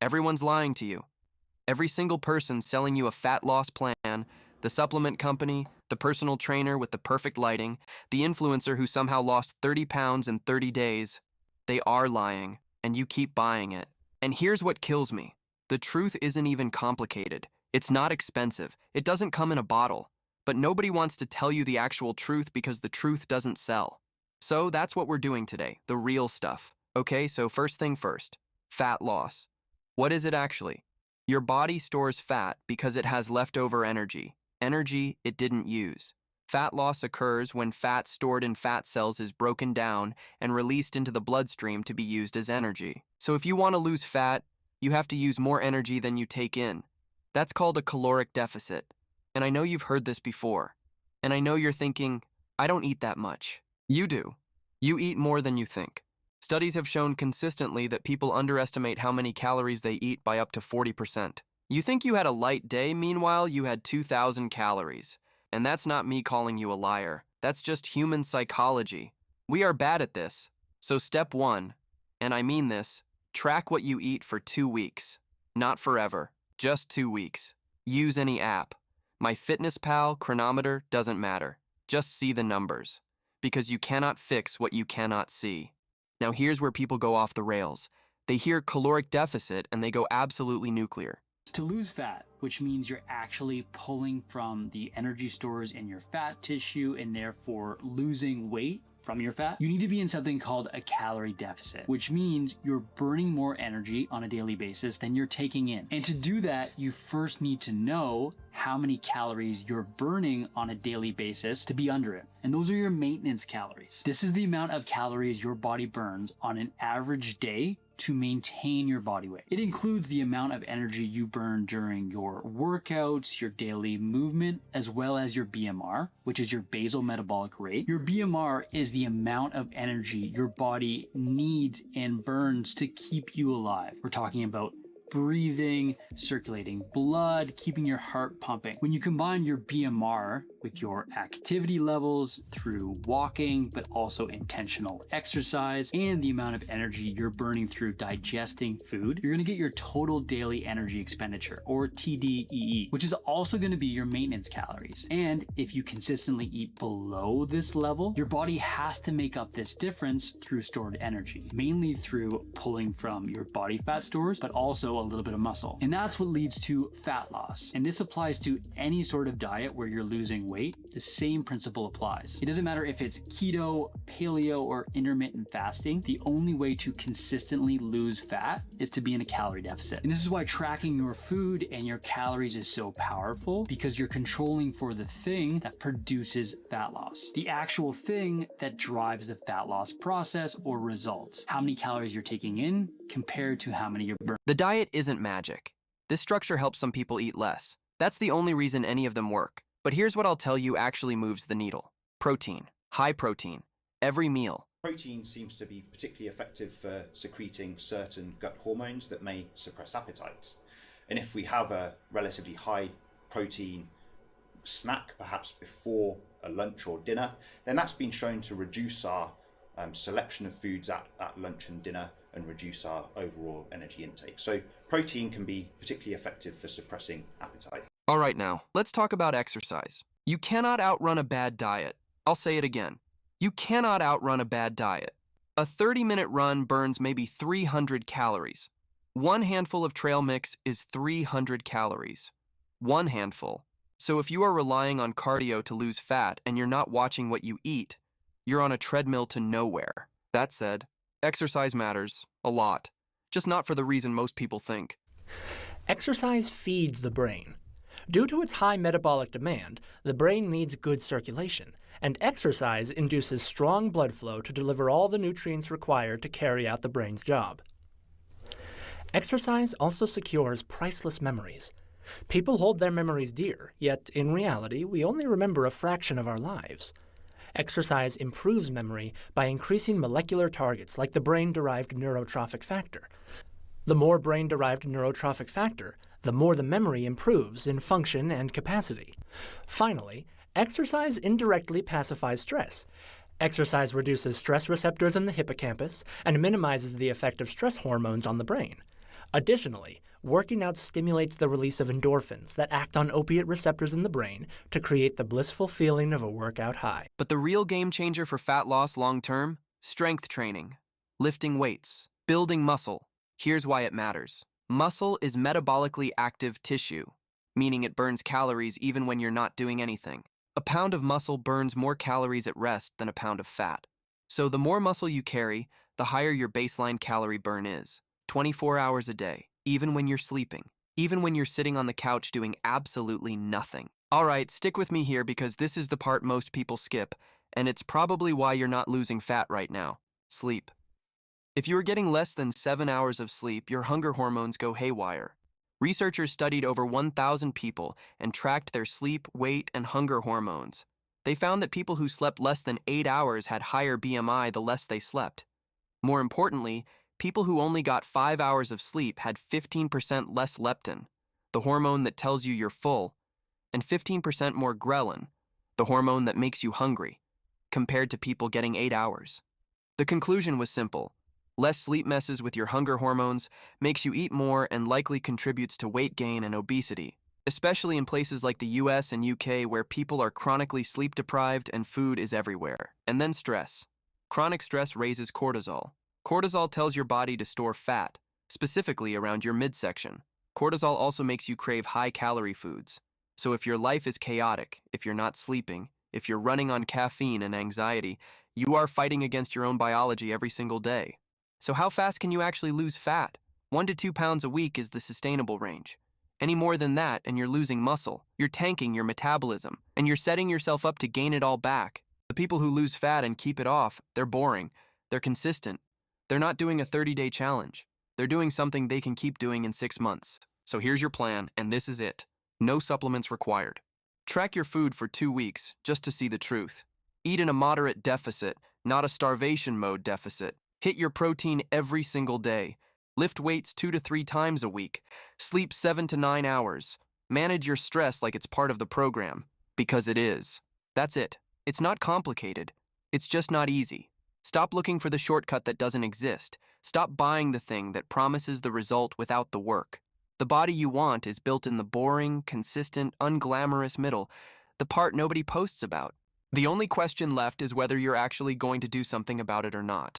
Everyone's lying to you. Every single person selling you a fat loss plan, the supplement company, the personal trainer with the perfect lighting, the influencer who somehow lost 30 pounds in 30 days, they are lying, and you keep buying it. And here's what kills me. The truth isn't even complicated. It's not expensive. It doesn't come in a bottle. But nobody wants to tell you the actual truth because the truth doesn't sell. So that's what we're doing today, the real stuff. Okay, so first thing first, fat loss. What is it actually? Your body stores fat because it has leftover energy it didn't use. Fat loss occurs when fat stored in fat cells is broken down and released into the bloodstream to be used as energy. So if you want to lose fat, you have to use more energy than you take in. That's called a caloric deficit. And I know you've heard this before. And I know you're thinking, I don't eat that much. You do. You eat more than you think. Studies have shown consistently that people underestimate how many calories they eat by up to 40%. You think you had a light day, meanwhile you had 2,000 calories. And that's not me calling you a liar. That's just human psychology. We are bad at this. So step 1, and I mean this, track what you eat for 2 weeks. Not forever, just 2 weeks. Use any app. MyFitnessPal, Chronometer, doesn't matter. Just see the numbers. Because you cannot fix what you cannot see. Now here's where people go off the rails. They hear caloric deficit and they go absolutely nuclear. To lose fat, which means you're actually pulling from the energy stores in your fat tissue and therefore losing weight from your fat, you need to be in something called a calorie deficit, which means you're burning more energy on a daily basis than you're taking in. And to do that, you first need to know how many calories you're burning on a daily basis to be under it. And those are your maintenance calories. This is the amount of calories your body burns on an average day to maintain your body weight. It includes the amount of energy you burn during your workouts, your daily movement, as well as your BMR, which is your basal metabolic rate. Your BMR is the amount of energy your body needs and burns to keep you alive. We're talking about breathing, circulating blood, keeping your heart pumping. When you combine your BMR with your activity levels through walking, but also intentional exercise, and the amount of energy you're burning through digesting food, you're gonna get your total daily energy expenditure, or TDEE, which is also gonna be your maintenance calories. And if you consistently eat below this level, your body has to make up this difference through stored energy, mainly through pulling from your body fat stores, but also a little bit of muscle. And that's what leads to fat loss. And this applies to any sort of diet where you're losing weight. The same principle applies. It doesn't matter if it's keto, paleo, or intermittent fasting. The only way to consistently lose fat is to be in a calorie deficit. And this is why tracking your food and your calories is so powerful, because you're controlling for the thing that produces fat loss. The actual thing that drives the fat loss process or results. How many calories you're taking in compared to how many you're burning. The diet isn't magic. This structure helps some people eat less. That's the only reason any of them work. But here's what I'll tell you actually moves the needle. Protein. High protein. Every meal. Protein seems to be particularly effective for secreting certain gut hormones that may suppress appetite. And if we have a relatively high protein snack, perhaps before a lunch or dinner, then that's been shown to reduce our selection of foods at lunch and dinner and reduce our overall energy intake. So protein can be particularly effective for suppressing appetite. All right, now, let's talk about exercise. You cannot outrun a bad diet. I'll say it again. You cannot outrun a bad diet. A 30-minute run burns maybe 300 calories. One handful of trail mix is 300 calories. One handful. So if you are relying on cardio to lose fat and you're not watching what you eat, you're on a treadmill to nowhere. That said, exercise matters a lot, just not for the reason most people think. Exercise feeds the brain. Due to its high metabolic demand, the brain needs good circulation, and exercise induces strong blood flow to deliver all the nutrients required to carry out the brain's job. Exercise also secures priceless memories. People hold their memories dear, yet in reality, we only remember a fraction of our lives. Exercise improves memory by increasing molecular targets like the brain-derived neurotrophic factor. The more brain-derived neurotrophic factor, the more the memory improves in function and capacity. Finally, exercise indirectly pacifies stress. Exercise reduces stress receptors in the hippocampus and minimizes the effect of stress hormones on the brain. Additionally, working out stimulates the release of endorphins that act on opiate receptors in the brain to create the blissful feeling of a workout high. But the real game changer for fat loss long term? Strength training, lifting weights, building muscle. Here's why it matters. Muscle is metabolically active tissue, meaning it burns calories even when you're not doing anything. A pound of muscle burns more calories at rest than a pound of fat. So the more muscle you carry, the higher your baseline calorie burn is. 24 hours a day, even when you're sleeping, even when you're sitting on the couch doing absolutely nothing. All right, stick with me here because this is the part most people skip, and it's probably why you're not losing fat right now. Sleep. If you are getting less than 7 hours of sleep, your hunger hormones go haywire. Researchers studied over 1,000 people and tracked their sleep, weight, and hunger hormones. They found that people who slept less than 8 hours had higher BMI the less they slept. More importantly, people who only got 5 hours of sleep had 15% less leptin, the hormone that tells you you're full, and 15% more ghrelin, the hormone that makes you hungry, compared to people getting 8 hours. The conclusion was simple. Less sleep messes with your hunger hormones, makes you eat more, and likely contributes to weight gain and obesity, especially in places like the US and UK where people are chronically sleep deprived and food is everywhere. And then stress. Chronic stress raises cortisol. Cortisol tells your body to store fat, specifically around your midsection. Cortisol also makes you crave high-calorie foods. So if your life is chaotic, if you're not sleeping, if you're running on caffeine and anxiety, you are fighting against your own biology every single day. So how fast can you actually lose fat? 1 to 2 pounds a week is the sustainable range. Any more than that and you're losing muscle, you're tanking your metabolism, and you're setting yourself up to gain it all back. The people who lose fat and keep it off, they're boring, they're consistent. They're not doing a 30-day challenge. They're doing something they can keep doing in 6 months. So here's your plan, and this is it. No supplements required. Track your food for 2 weeks just to see the truth. Eat in a moderate deficit, not a starvation mode deficit. Hit your protein every single day. Lift weights 2 to 3 times a week. Sleep 7 to 9 hours. Manage your stress like it's part of the program, because it is. That's it. It's not complicated. It's just not easy. Stop looking for the shortcut that doesn't exist. Stop buying the thing that promises the result without the work. The body you want is built in the boring, consistent, unglamorous middle, the part nobody posts about. The only question left is whether you're actually going to do something about it or not.